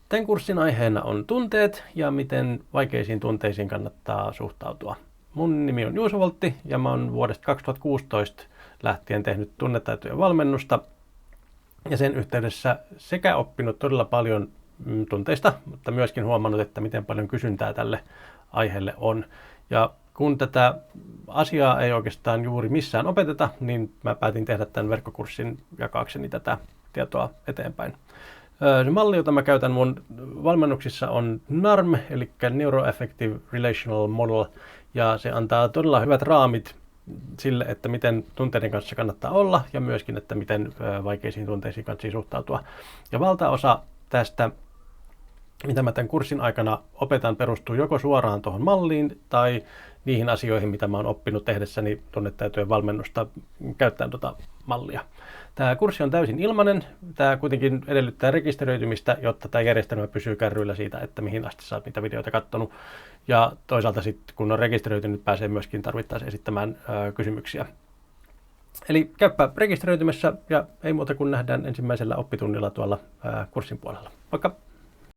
Tämän kurssin aiheena on tunteet ja miten vaikeisiin tunteisiin kannattaa suhtautua. Mun nimi on Juuso Voltti ja mä oon vuodesta 2016 lähtien tehnyt tunnetaitojen valmennusta ja sen yhteydessä sekä oppinut todella paljon tunteista, mutta myöskin huomannut, että miten paljon kysyntää tälle aiheelle on. Ja kun tätä asiaa ei oikeastaan juuri missään opeteta, niin mä päätin tehdä tämän verkkokurssin jakaakseni tätä tietoa eteenpäin. Se malli, jota mä käytän mun valmennuksissa on NARM, eli Neuroaffective Relational Model, ja se antaa todella hyvät raamit sille, että miten tunteiden kanssa kannattaa olla, ja myöskin, että miten vaikeisiin tunteisiin kannattaa suhtautua. Ja valtaosa tästä, mitä mä tämän kurssin aikana opetan, perustuu joko suoraan tuohon malliin, tai niihin asioihin, mitä mä oon oppinut tehdessäni tunnetaitojen valmennusta käyttäen tuota mallia. Tämä kurssi on täysin ilmainen. Tämä kuitenkin edellyttää rekisteröitymistä, jotta tämä järjestelmä pysyy kärryillä siitä, että mihin asti sä oot niitä videoita katsonut. Ja toisaalta sitten, kun on rekisteröitynyt, pääsee myöskin tarvittaessa esittämään kysymyksiä. Eli käyppä rekisteröitymässä ja ei muuta kuin nähdään ensimmäisellä oppitunnilla tuolla kurssin puolella. Moikka!